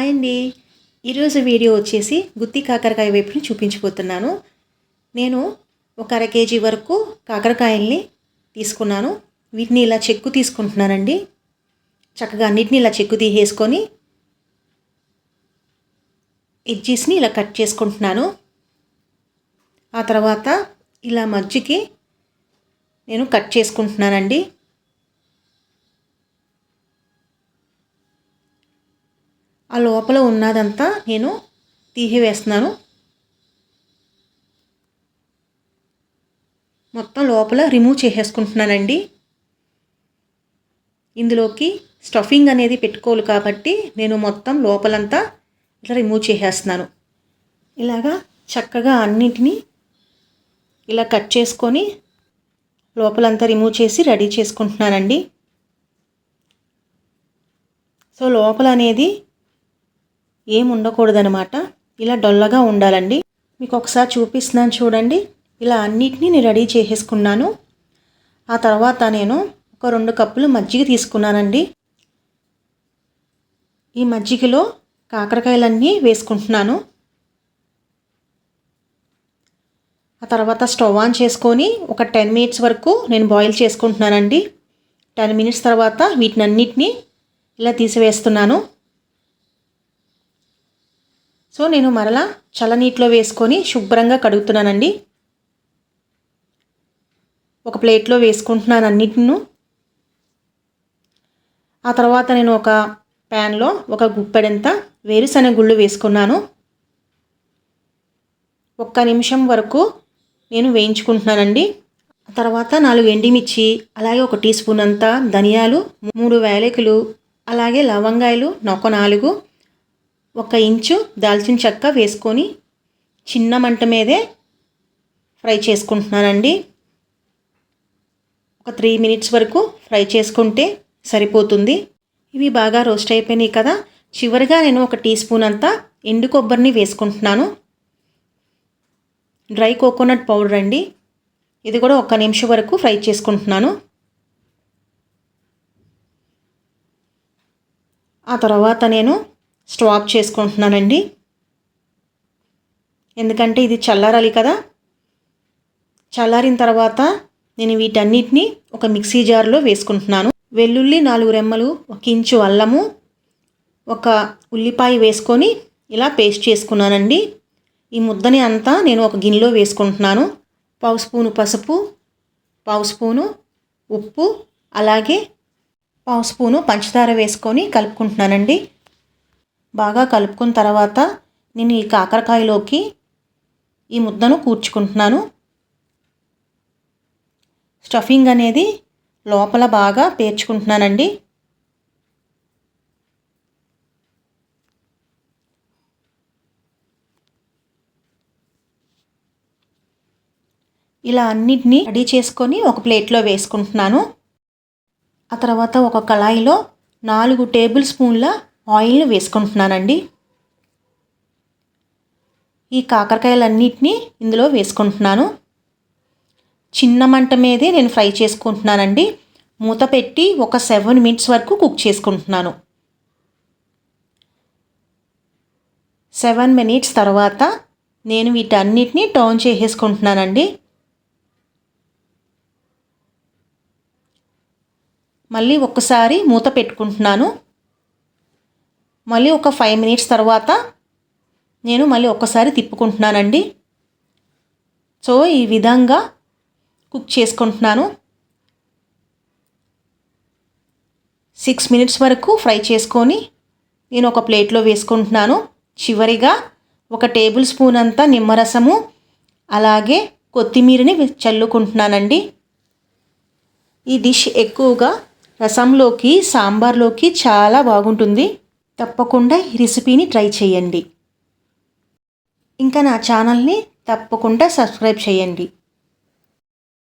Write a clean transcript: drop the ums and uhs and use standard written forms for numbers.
Hi అండి. ఈరోజు video వచ్చేసి గుత్తి కాకరకాయ వేపుని చూపించబోతున్నాను. నేను ఒక అర కేజీ వరకు కాకరకాయల్ని తీసుకున్నాను. వీటిని ఇలా చెక్కు తీసుకుంటున్నానండి. చక్కగా అన్నిటిని ఇలా చెక్కు తీసేసుకొని ఎడ్జెస్ని ఇలా కట్ చేసుకుంటున్నాను. ఆ తర్వాత ఇలా మధ్యకి నేను కట్ చేసుకుంటున్నానండి. ఆ లోపల ఉన్నదంతా నేను తీసివేస్తున్నాను. మొత్తం లోపల రిమూవ్ చేసేసుకుంటున్నానండి. ఇందులోకి స్టఫింగ్ అనేది పెట్టుకోవాలి కాబట్టి నేను మొత్తం లోపలంతా ఇట్లా రిమూవ్ చేసేస్తున్నాను. ఇలాగా చక్కగా అన్నిటినీ ఇలా కట్ చేసుకొని లోపలంతా రిమూవ్ చేసి రెడీ చేసుకుంటున్నానండి. సో లోపల అనేది ఏం ఉండకూడదనమాట, ఇలా డొల్లగా ఉండాలండి. మీకు ఒకసారి చూపిస్తున్నాను చూడండి. ఇలా అన్నిటినీ నేను రెడీ చేసేసుకున్నాను. ఆ తర్వాత నేను ఒక 2 కప్పులు మజ్జిగ తీసుకున్నానండి. ఈ మజ్జిగలో కాకరకాయలన్నీ వేసుకుంటున్నాను. ఆ తర్వాత స్టవ్ ఆన్ చేసుకొని ఒక 10 మినిట్స్ వరకు నేను బాయిల్ చేసుకుంటున్నానండి. 10 మినిట్స్ తర్వాత వీటిని అన్నిటినీ ఇలా తీసివేస్తున్నాను. సో నేను మరలా చల్లనీటిలో వేసుకొని శుభ్రంగా కడుగుతున్నానండి. ఒక ప్లేట్లో వేసుకుంటున్నాను అన్నిటిని. ఆ తర్వాత నేను ఒక ప్యాన్లో ఒక గుప్పెడంత వేరుశనగ గుళ్ళు వేసుకున్నాను. 1 నిమిషం వరకు నేను వేయించుకుంటున్నానండి. ఆ తర్వాత 4 ఎండుమిర్చి, అలాగే 1 టీ స్పూన్ అంత ధనియాలు, 3 యాలకులు, అలాగే లవంగాయలు ఒక 4, 1 ఇంచు దాల్చిన చెక్క వేసుకొని చిన్న మంట మీదే ఫ్రై చేసుకుంటున్నానండి. ఒక 3 మినిట్స్ వరకు ఫ్రై చేసుకుంటే సరిపోతుంది. ఇవి బాగా రోస్ట్ అయిపోయినాయి కదా. చివరిగా నేను 1 టీ స్పూన్ అంతా ఎండు కొబ్బరిని వేసుకుంటున్నాను. డ్రై కోకోనట్ పౌడర్ అండి. ఇది కూడా 1 నిమిషం వరకు ఫ్రై చేసుకుంటున్నాను. ఆ తర్వాత నేను స్టవ్ ఆఫ్ చేసుకుంటున్నానండి. ఎందుకంటే ఇది చల్లారాలి కదా. చల్లారిన తర్వాత నేను వీటన్నిటిని ఒక మిక్సీ జార్లో వేసుకుంటున్నాను. వెల్లుల్లి 4 రెమ్మలు, 1 ఇంచు అల్లము, 1 ఉల్లిపాయ వేసుకొని ఇలా పేస్ట్ చేసుకున్నానండి. ఈ ముద్దని అంతా నేను ఒక గిన్నెలో వేసుకుంటున్నాను. 1/2 స్పూను పసుపు, 1/2 స్పూను ఉప్పు, అలాగే 1/2 స్పూను పంచదార వేసుకొని కలుపుకుంటున్నానండి. బాగా కలుపుకున్న తర్వాత నేను ఈ కాకరకాయలోకి ఈ ముద్దను కూర్చుకుంటున్నాను. స్టఫింగ్ అనేది లోపల బాగా పేర్చుకుంటున్నానండి. ఇలా అన్నిటినీ రెడీ చేసుకొని ఒక ప్లేట్లో వేసుకుంటున్నాను. ఆ తర్వాత ఒక కళాయిలో 4 టేబుల్ స్పూన్ల ఆయిల్ని వేసుకుంటున్నానండి. ఈ కాకరకాయలన్నిటినీ ఇందులో వేసుకుంటున్నాను. చిన్న మంట మీదే నేను ఫ్రై చేసుకుంటున్నానండి. మూత పెట్టి ఒక 7 మినిట్స్ వరకు కుక్ చేసుకుంటున్నాను. 7 మినిట్స్ తర్వాత నేను వీటన్నిటిని టర్న్ చేసేసుకుంటున్నానండి. మళ్ళీ ఒక్కసారి మూత పెట్టుకుంటున్నాను. మళ్ళీ ఒక 5 మినిట్స్ తర్వాత నేను మళ్ళీ ఒక్కసారి తిప్పుకుంటున్నానండి. సో ఈ విధంగా కుక్ చేసుకుంటున్నాను. 6 మినిట్స్ వరకు ఫ్రై చేసుకొని నేను ఒక ప్లేట్లో వేసుకుంటున్నాను. చివరిగా 1 టేబుల్ స్పూన్ అంతా నిమ్మరసము, అలాగే కొత్తిమీరని చల్లుకుంటున్నానండి. ఈ డిష్ ఎక్కువగా రసంలోకి, సాంబార్లోకి చాలా బాగుంటుంది. తప్పకుండా ఈ రెసిపీని ట్రై చేయండి. ఇంకా నా ఛానల్ని తప్పకుండా సబ్స్క్రైబ్ చేయండి.